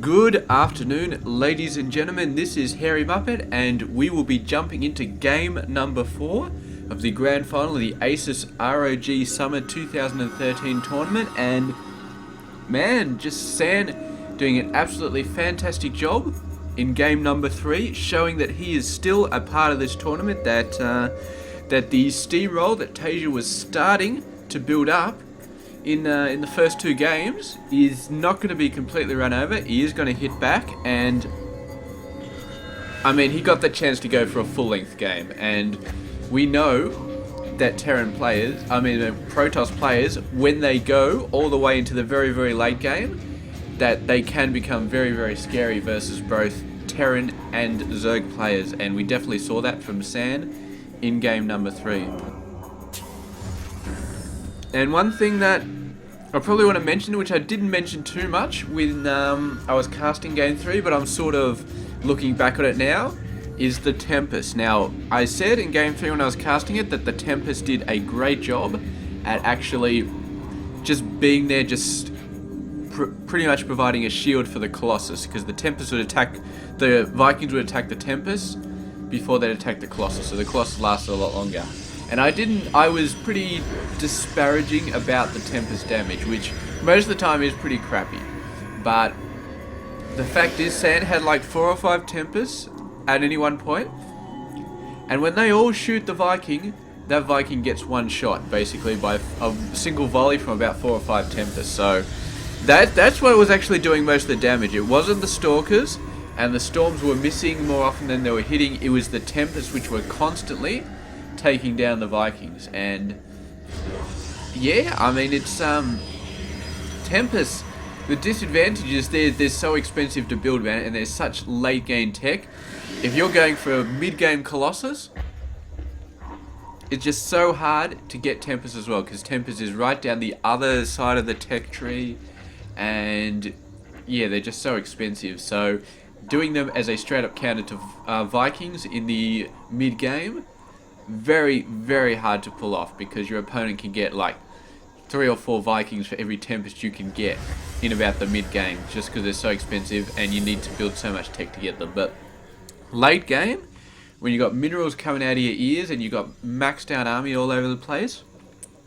Good afternoon, ladies and gentlemen. This is Hairy Muppet, and we will be jumping into game number 4 of the grand final of the ASUS ROG Summer 2013 tournament. And man, just San doing an absolutely fantastic job in game number 3, showing that he is still a part of this tournament. That the steamroll that TaeJa was starting to build up in the first 2 games is not going to be completely run over. He is going to hit back, and I mean, he got the chance to go for a full-length game, and we know that Protoss players, when they go all the way into the very, very late game, that they can become very, very scary versus both Terran and Zerg players, and we definitely saw that from San in game number 3. And one thing that I probably want to mention, which I didn't mention too much when I was casting game 3, but I'm sort of looking back on it now, is the Tempest. Now, I said in game 3 when I was casting it that the Tempest did a great job at actually just being there, just pretty much providing a shield for the Colossus, because the Tempest would attack, the Vikings would attack the Tempest before they'd attack the Colossus, so the Colossus lasted a lot longer. And I was pretty disparaging about the Tempest damage, which most of the time is pretty crappy. But the fact is, San had like 4 or 5 Tempests at any one point. And when they all shoot the Viking, that Viking gets one shot, basically, by a single volley from about 4 or 5 Tempests. So that's what was actually doing most of the damage. It wasn't the Stalkers, and the Storms were missing more often than they were hitting. It was the Tempests, which were constantly taking down the Vikings. And yeah, I mean, it's Tempest, the disadvantage is they're so expensive to build, man, and there's such late game tech. If you're going for a mid game Colossus, it's just so hard to get Tempest as well, because Tempest is right down the other side of the tech tree, and yeah, they're just so expensive. So doing them as a straight up counter to Vikings in the mid game, very, very hard to pull off, because your opponent can get like 3 or 4 Vikings for every Tempest you can get in about the mid game, just because they're so expensive and you need to build so much tech to get them. But late game, when you got minerals coming out of your ears and you got maxed out army all over the place,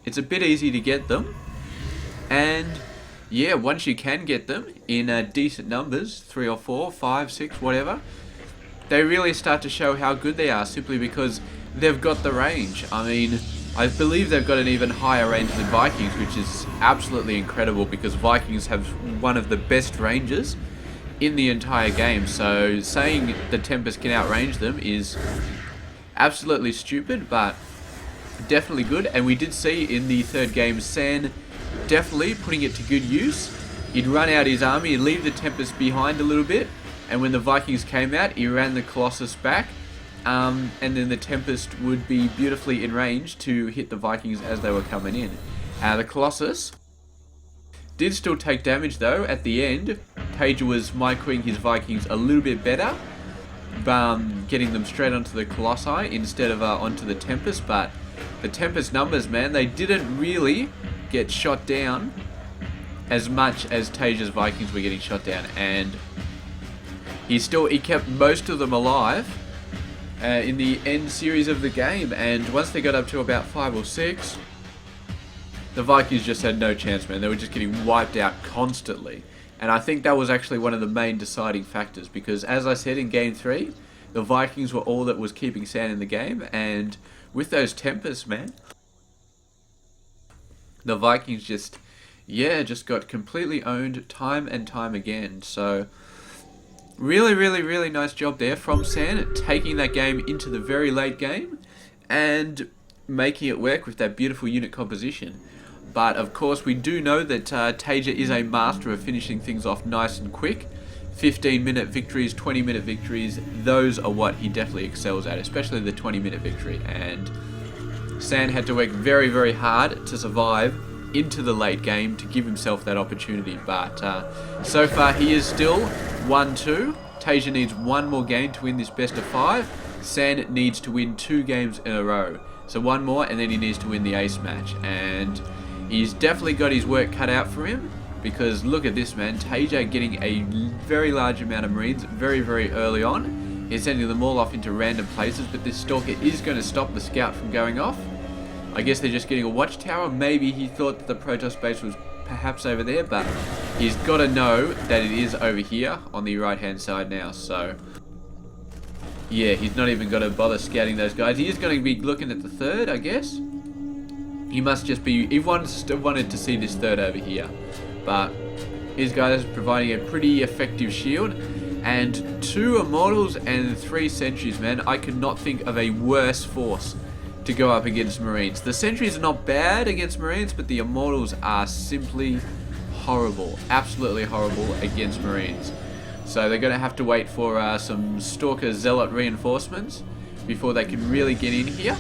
it's a bit easy to get them. And yeah, once you can get them in decent numbers, 3 or 4, 5, 6, whatever, they really start to show how good they are, simply because they've got the range. I mean, I believe they've got an even higher range than Vikings, which is absolutely incredible, because Vikings have one of the best ranges in the entire game. So saying the Tempest can outrange them is absolutely stupid, but definitely good. And we did see in the 3rd game, San definitely putting it to good use. He'd run out his army, he'd leave the Tempest behind a little bit, and when the Vikings came out, he ran the Colossus back. And then the Tempest would be beautifully in range to hit the Vikings as they were coming in. The Colossus did still take damage though at the end. TaeJa was microing his Vikings a little bit better, getting them straight onto the Colossi instead of onto the Tempest. But the Tempest numbers, man, they didn't really get shot down as much as TaeJa's Vikings were getting shot down, and he kept most of them alive in the end series of the game. And once they got up to about 5 or 6, the Vikings just had no chance, man. They were just getting wiped out constantly. And I think that was actually one of the main deciding factors, because as I said in game 3, the Vikings were all that was keeping San in the game, and with those Tempests, man, the Vikings just got completely owned time and time again. So really, really, really nice job there from San, taking that game into the very late game and making it work with that beautiful unit composition. But of course, we do know that TaeJa is a master of finishing things off nice and quick. 15-minute victories, 20-minute victories, those are what he definitely excels at, especially the 20-minute victory. And San had to work very, very hard to survive into the late game to give himself that opportunity. But so far, he is still 1-2. TaeJa needs one more game to win this best of 5. San needs to win 2 games in a row. So one more, and then he needs to win the ace match. And he's definitely got his work cut out for him, because look at this, man. TaeJa getting a very large amount of Marines very, very early on. He's sending them all off into random places, but this Stalker is going to stop the scout from going off. I guess they're just getting a watchtower. Maybe he thought that the Protoss base was perhaps over there, but he's got to know that it is over here on the right hand side now. So yeah, he's not even got to bother scouting those guys. He is going to be looking at the third, I guess. He must just be, he wanted to see this third over here, but his guys are providing a pretty effective shield. And 2 Immortals and 3 Sentries, man. I could not think of a worse force to go up against Marines. The Sentries are not bad against Marines, but the Immortals are simply horrible. Absolutely horrible against Marines. So they're going to have to wait for some Stalker Zealot reinforcements before they can really get in here.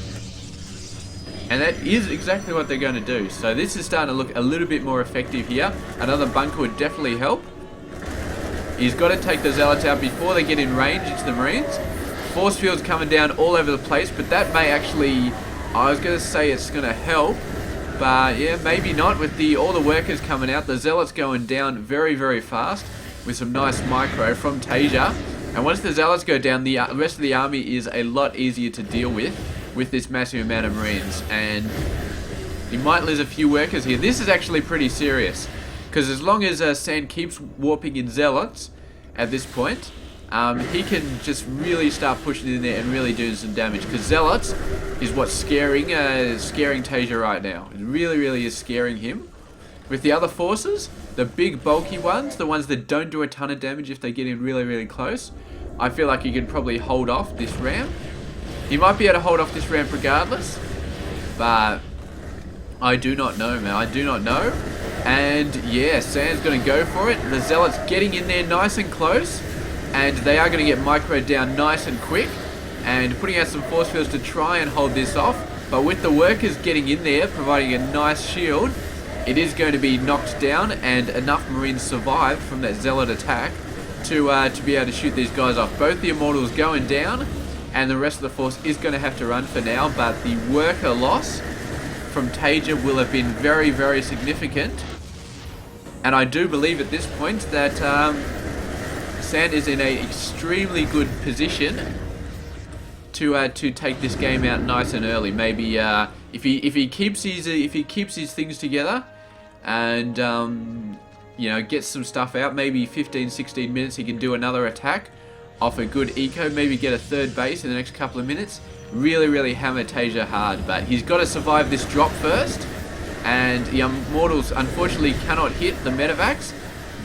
And that is exactly what they're going to do. So this is starting to look a little bit more effective here. Another bunker would definitely help. He's got to take the Zealots out before they get in range into the Marines. Force fields coming down all over the place, but that may actually, I was going to say it's going to help, but yeah, maybe not with all the workers coming out. The Zealots going down very, very fast with some nice micro from TaeJa. And once the Zealots go down, the rest of the army is a lot easier to deal with this massive amount of Marines. And he might lose a few workers here. This is actually pretty serious, because as long as Sand keeps warping in Zealots at this point, he can just really start pushing in there and really doing some damage, because Zealots is what's scaring TaeJa right now. It really, really is scaring him. With the other forces, the big bulky ones, the ones that don't do a ton of damage if they get in really, really close, I feel like he can probably hold off this ramp. He might be able to hold off this ramp regardless, but I do not know, man. I do not know. And yeah, Sand's going to go for it. The Zealots getting in there nice and close, and they are going to get microed down nice and quick and putting out some force fields to try and hold this off. But with the workers getting in there, providing a nice shield, it is going to be knocked down, and enough Marines survive from that Zealot attack to be able to shoot these guys off. Both the Immortals going down, and the rest of the force is going to have to run for now, but the worker loss from TaeJa will have been very, very significant. And I do believe at this point that Sand is in an extremely good position to take this game out nice and early. Maybe if he keeps his things together and you know, gets some stuff out, maybe 15-16 minutes he can do another attack off a good eco, maybe get a third base in the next couple of minutes, really, really hammer TaeJa hard. But he's got to survive this drop first, and the Immortals unfortunately cannot hit the medevacs,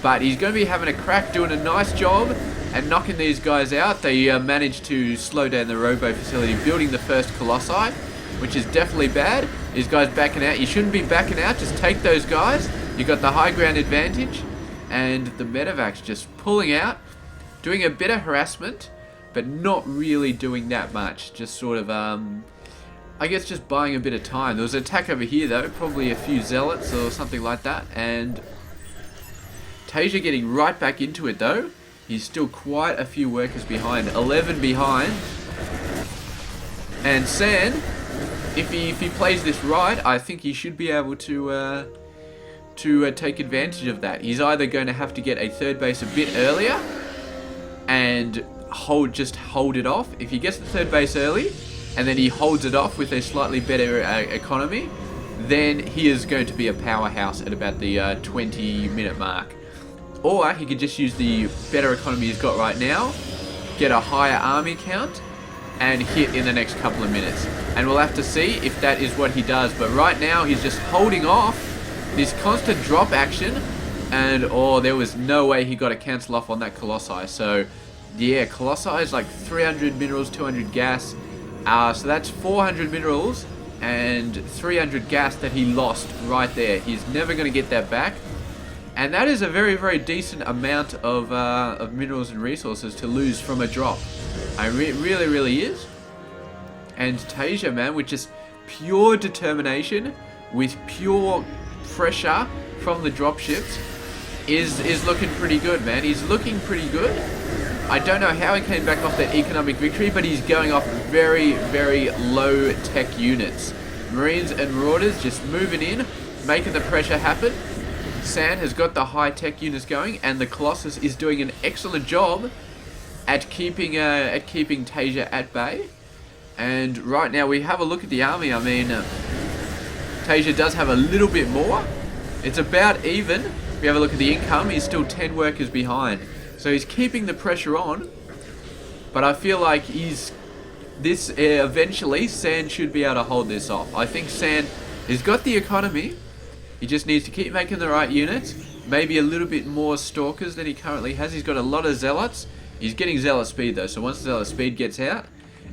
but he's going to be having a crack, doing a nice job and knocking these guys out. They managed to slow down the robo facility, building the first Colossi, which is definitely bad. These guys backing out. You shouldn't be backing out, just take those guys. You got the high ground advantage, and the medevacs just pulling out, doing a bit of harassment, but not really doing that much. Just sort of, I guess just buying a bit of time. There was an attack over here though, probably a few Zealots or something like that, and TaeJa getting right back into it though. He's still quite a few workers behind, 11 behind. And Sand, if he plays this right, I think he should be able to take advantage of that. He's either going to have to get a third base a bit earlier and just hold it off. If he gets the third base early and then he holds it off with a slightly better economy, then he is going to be a powerhouse at about the 20-minute mark. Or he could just use the better economy he's got right now, get a higher army count, and hit in the next couple of minutes. And we'll have to see if that is what he does. But right now he's just holding off this constant drop action, and there was no way he got to cancel off on that Colossi. So yeah, Colossi is like 300 minerals, 200 gas. So that's 400 minerals and 300 gas that he lost right there. He's never going to get that back. And that is a very, very decent amount of minerals and resources to lose from a drop. It really, really is. And TaeJa, man, with just pure determination, with pure pressure from the dropships, is looking pretty good, man. He's looking pretty good. I don't know how he came back off that economic victory, but he's going off very, very low tech units. Marines and Marauders just moving in, making the pressure happen. Sand has got the high-tech units going, and the Colossus is doing an excellent job at keeping TaeJa at bay. And right now we have a look at the army. I mean, TaeJa does have a little bit more. It's about even. If we have a look at the income, he's still 10 workers behind. So he's keeping the pressure on. But I feel like eventually Sand should be able to hold this off. I think Sand has got the economy. He just needs to keep making the right units. Maybe a little bit more Stalkers than he currently has. He's got a lot of Zealots. He's getting Zealot speed though. So once Zealot speed gets out,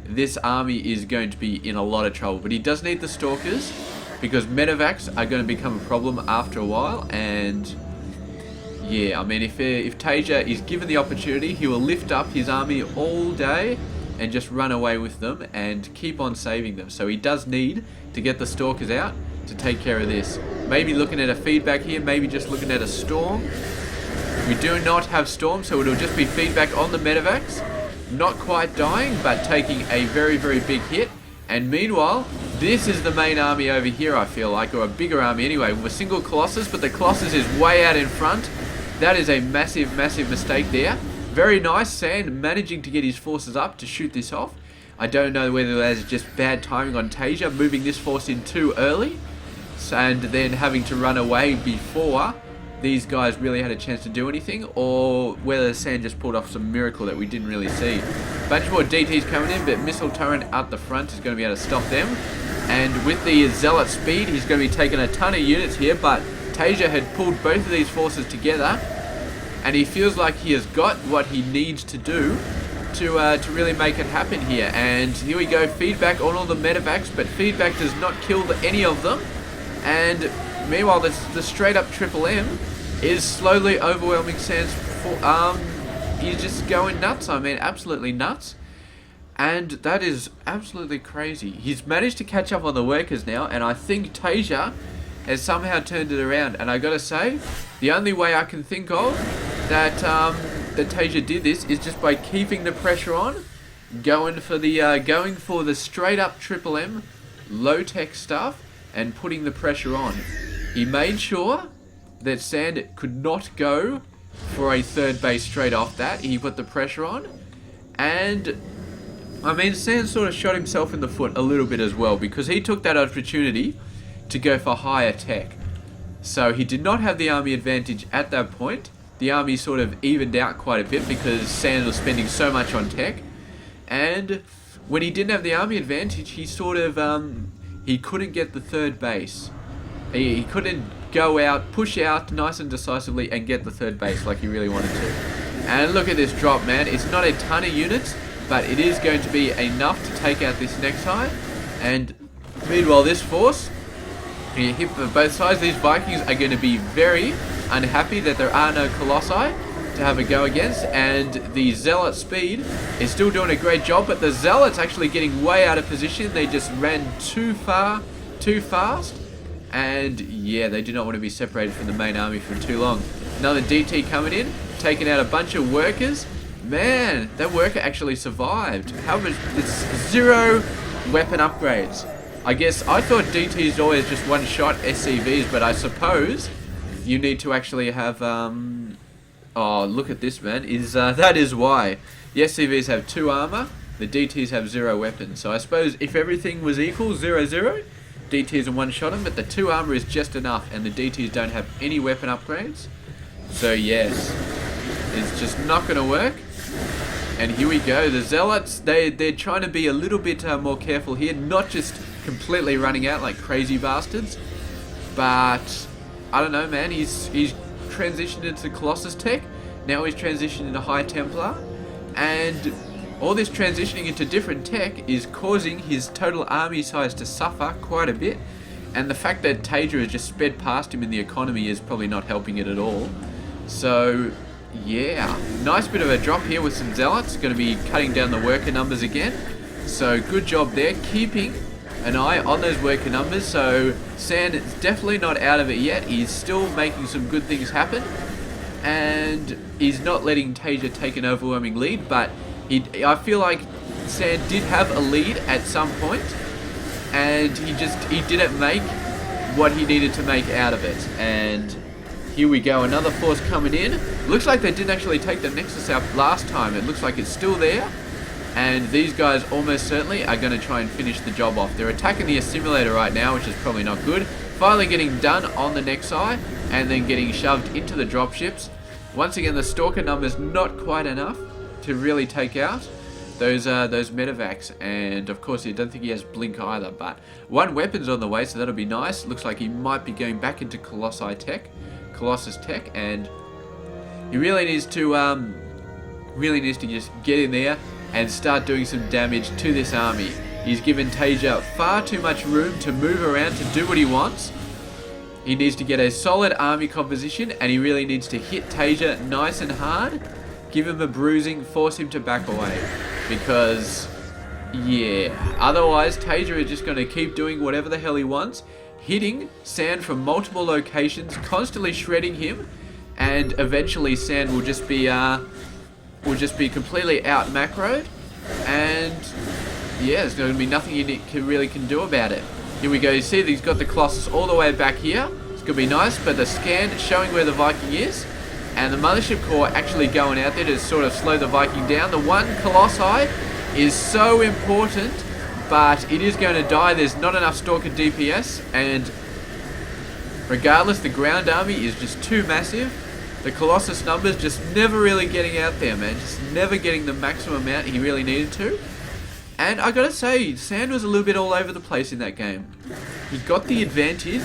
this army is going to be in a lot of trouble. But he does need the Stalkers, because medevacs are going to become a problem after a while. And yeah, I mean, if TaeJa is given the opportunity, he will lift up his army all day and just run away with them and keep on saving them. So he does need to get the Stalkers out to take care of this. Maybe looking at a feedback here, maybe just looking at a storm. We do not have storm, so it'll just be feedback on the medevacs. Not quite dying, but taking a very, very big hit. And meanwhile, this is the main army over here, I feel like, or a bigger army anyway, with a single Colossus, but the Colossus is way out in front. That is a massive, massive mistake there. Very nice, Sand managing to get his forces up to shoot this off. I don't know whether that's just bad timing on TaeJa, moving this force in too early, and then having to run away before these guys really had a chance to do anything, or whether Sand just pulled off some miracle that we didn't really see. Bunch more DTs coming in, but Missile Turret out the front is going to be able to stop them. And with the Zealot speed, he's going to be taking a ton of units here, but TaeJa had pulled both of these forces together, and he feels like he has got what he needs to do to really make it happen here. And here we go, feedback on all the medevacs, but feedback does not kill any of them. And meanwhile, the straight up Triple M is slowly overwhelming Sand's he's just going nuts. I mean, absolutely nuts. And that is absolutely crazy. He's managed to catch up on the workers now, and I think TaeJa has somehow turned it around. And I gotta say, the only way I can think of that TaeJa did this is just by keeping the pressure on, going for the straight up Triple M, low tech stuff, and putting the pressure on. He made sure that Sand could not go for a third base straight off that. He put the pressure on, and I mean, Sand sort of shot himself in the foot a little bit as well, because he took that opportunity to go for higher tech. So he did not have the army advantage at that point. The army sort of evened out quite a bit because Sand was spending so much on tech, and when he didn't have the army advantage, he sort of he couldn't get the third base. He couldn't go out, push out nice and decisively and get the third base like he really wanted to. And look at this drop, man. It's not a ton of units, but it is going to be enough to take out this next high. And meanwhile, this force, he hit for both sides. These Vikings are going to be very unhappy that there are no Colossi to have a go against, and the Zealot speed is still doing a great job, but the Zealot's actually getting way out of position. They just ran too far, too fast, and yeah, they do not want to be separated from the main army for too long. Another DT coming in, taking out a bunch of workers. Man, that worker actually survived. How much? It's 0 weapon upgrades. I guess I thought DT is always just one shot SCVs, but I suppose you need to actually have oh, look at this, man. That is why. The SCVs have 2 armor, the DTs have 0 weapons. So I suppose if everything was equal, 0-0, DTs and one-shot them, but the 2 armor is just enough, and the DTs don't have any weapon upgrades. So yes, it's just not going to work. And here we go. The Zealots, they're trying to be a little bit more careful here, not just completely running out like crazy bastards, but I don't know, man. He's transitioned into Colossus tech. Now he's transitioned into High Templar, and all this transitioning into different tech is causing his total army size to suffer quite a bit. And the fact that TaeJa has just sped past him in the economy is probably not helping it at all. So yeah, nice bit of a drop here with some Zealots. Going to be cutting down the worker numbers again. So good job there, keeping an eye on those worker numbers. So Sand is definitely not out of it yet. He's still making some good things happen, and he's not letting TaeJa take an overwhelming lead. But I feel like Sand did have a lead at some point, and he didn't make what he needed to make out of it. And Here we go, another force coming in. Looks like they didn't actually take the Nexus out last time. It looks like it's still there. And these guys almost certainly are going to try and finish the job off. They're attacking the assimilator right now, which is probably not good. Finally getting done on the Nexi, and then getting shoved into the dropships. Once again, the Stalker number's not quite enough to really take out those medevacs. And of course, I don't think he has Blink either. But one weapon's on the way, so that'll be nice. Looks like he might be going back into Colossus Tech, and he really needs to just get in there and start doing some damage to this army. He's given TaeJa far too much room to move around to do what he wants. He needs to get a solid army composition, and he really needs to hit TaeJa nice and hard, give him a bruising, force him to back away. Because, yeah, otherwise TaeJa is just going to keep doing whatever the hell he wants, hitting Sand from multiple locations, constantly shredding him, and eventually Sand will just be completely out macroed, and yeah, there's going to be nothing you really can do about it. Here we go, you see he's got the Colossus all the way back here. It's going to be nice, but the scan showing where the Viking is, and the Mothership Core actually going out there to sort of slow the Viking down. The one Colossi is so important, but it is going to die. There's not enough Stalker DPS, and regardless, the ground army is just too massive. The Colossus numbers just never really getting out there, man. Just never getting the maximum amount he really needed to. And I gotta say, Sand was a little bit all over the place in that game. He got the advantage,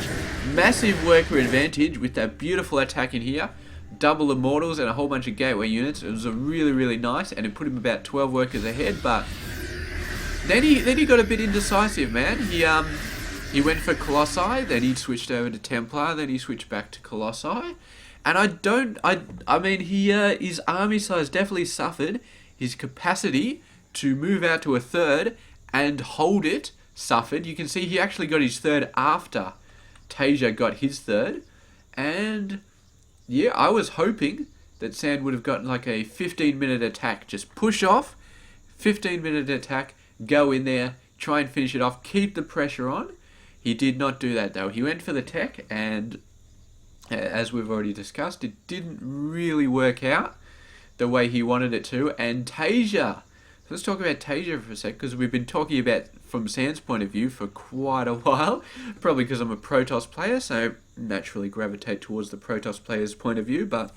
massive worker advantage with that beautiful attack in here. Double Immortals and a whole bunch of gateway units. It was a really nice, and it put him about 12 workers ahead, but then he got a bit indecisive, man. He went for Colossi, then he switched over to Templar, then he switched back to Colossi. And I mean, his army size definitely suffered. His capacity to move out to a third and hold it suffered. You can see he actually got his third after TaeJa got his third. And yeah, I was hoping that Sand would have gotten like a 15-minute attack. Just push off, 15-minute attack, go in there, try and finish it off, keep the pressure on. He did not do that though. He went for the tech, and as we've already discussed, it didn't really work out the way he wanted it to. And TaeJa, let's talk about TaeJa for a sec, because we've been talking about from Sand's point of view for quite a while. Probably because I'm a Protoss player, so naturally gravitate towards the Protoss player's point of view. But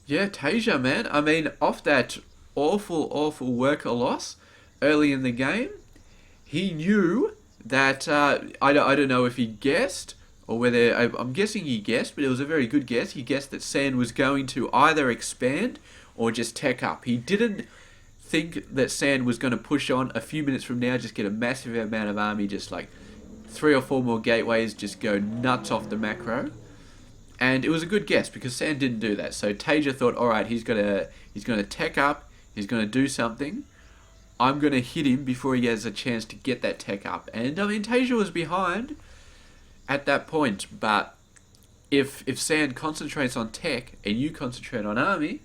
yeah, TaeJa, man. I mean, off that awful worker loss early in the game, he knew that I don't know if he guessed, or whether, I'm guessing he guessed, but it was a very good guess. He guessed that Sand was going to either expand or just tech up. He didn't think that Sand was going to push on a few minutes from now, just get a massive amount of army, just like 3 or 4 more gateways, just go nuts off the macro. And it was a good guess, because Sand didn't do that. So TaeJa thought, alright, he's gonna tech up, he's gonna do something. I'm gonna hit him before he has a chance to get that tech up. And I mean, TaeJa was behind at that point, but if Sand concentrates on tech and you concentrate on army,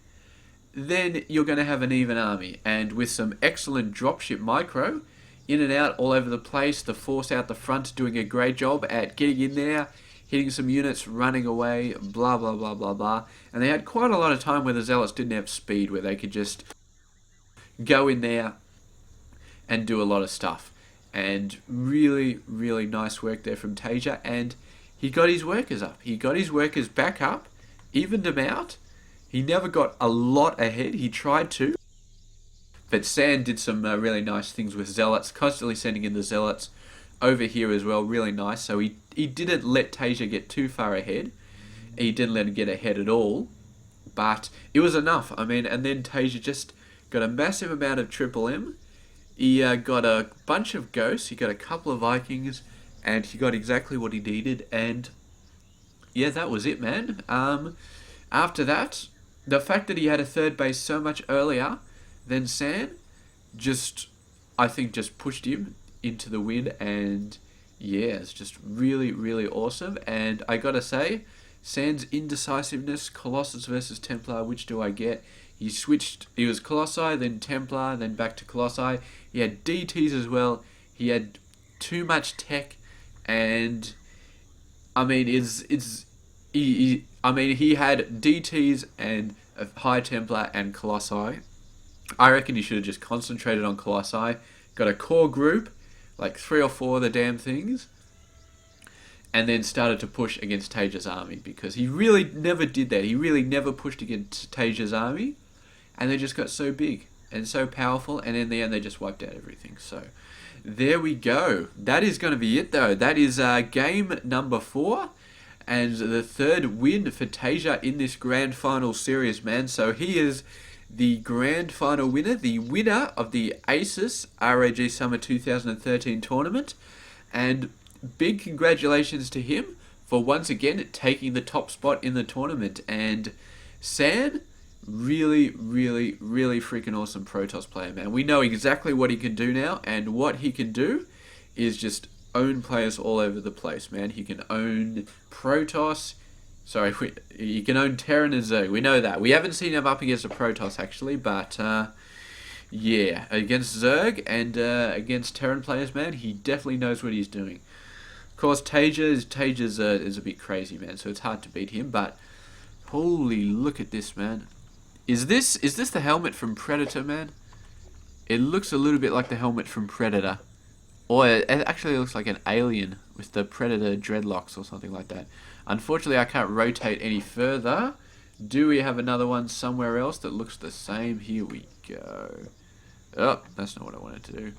then you're going to have an even army. And with some excellent dropship micro, in and out all over the place, the force out the front doing a great job at getting in there, hitting some units, running away, blah blah blah blah blah. And they had quite a lot of time where the Zealots didn't have speed, where they could just go in there and do a lot of stuff. And really nice work there from TaeJa, and he got his workers up. He got his workers back up, evened them out. He never got a lot ahead. He tried to, but Sand did some really nice things with Zealots, constantly sending in the Zealots over here as well. Really nice. So he didn't let TaeJa get too far ahead. He didn't let him get ahead at all, but it was enough. I mean, and then TaeJa just got a massive amount of Triple M. He got a bunch of Ghosts, he got a couple of Vikings, and he got exactly what he needed, and yeah, that was it, man. After that, the fact that he had a third base so much earlier than Sand, I think just pushed him into the win, and yeah, it's just really awesome. And I gotta say, Sand's indecisiveness, Colossus versus Templar, which do I get? He switched, he was Colossi, then Templar, then back to Colossi. He had DTs as well. He had too much tech, and I mean, I mean, he had DTs and a High Templar and Colossi. I reckon he should have just concentrated on Colossi. Got a core group, like 3 or 4 of the damn things, and then started to push against TaeJa's army, because he really never did that. He really never pushed against TaeJa's army, and they just got so big and so powerful, and in the end they just wiped out everything. So there we go. That is going to be it, though. That is game number 4, and the 3rd win for TaeJa in this grand final series, man. So he is the grand final winner, the winner of the ASUS ROG Summer 2013 tournament, and big congratulations to him for once again taking the top spot in the tournament. And San, really freaking awesome Protoss player, man. We know exactly what he can do now, and what he can do is just own players all over the place, man. He can own Protoss. Sorry, he can own Terran and Zerg. We know that. We haven't seen him up against a Protoss, actually, but yeah, against Zerg and against Terran players, man, he definitely knows what he's doing. Of course, TaeJa's is a bit crazy, man, so it's hard to beat him, but holy, look at this, man. Is this the helmet from Predator, man? It looks a little bit like the helmet from Predator. Or it actually looks like an alien with the Predator dreadlocks or something like that. Unfortunately, I can't rotate any further. Do we have another one somewhere else that looks the same? Here we go. Oh, that's not what I wanted to do.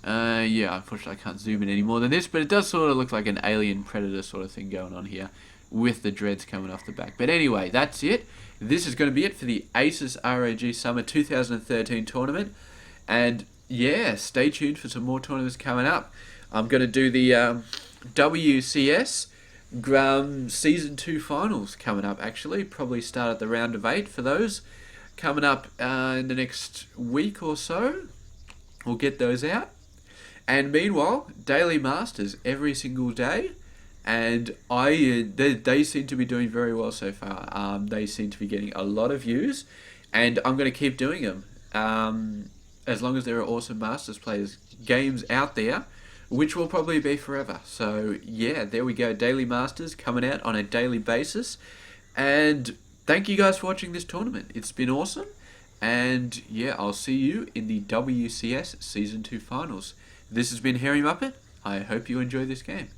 Yeah, unfortunately I can't zoom in any more than this, but it does sort of look like an alien Predator sort of thing going on here, with the dreads coming off the back. But anyway, that's it. This is going to be it for the ASUS ROG Summer 2013 tournament. And yeah, stay tuned for some more tournaments coming up. I'm going to do the WCS Season 2 finals coming up, actually. Probably start at the round of 8 for those. Coming up in the next week or so. We'll get those out. And meanwhile, daily masters every single day. And they seem to be doing very well so far. They seem to be getting a lot of views. And I'm going to keep doing them. As long as there are awesome Masters players games out there, which will probably be forever. So yeah, there we go. Daily Masters coming out on a daily basis. And thank you guys for watching this tournament. It's been awesome. And yeah, I'll see you in the WCS Season 2 finals. This has been Hairy Muppet. I hope you enjoy this game.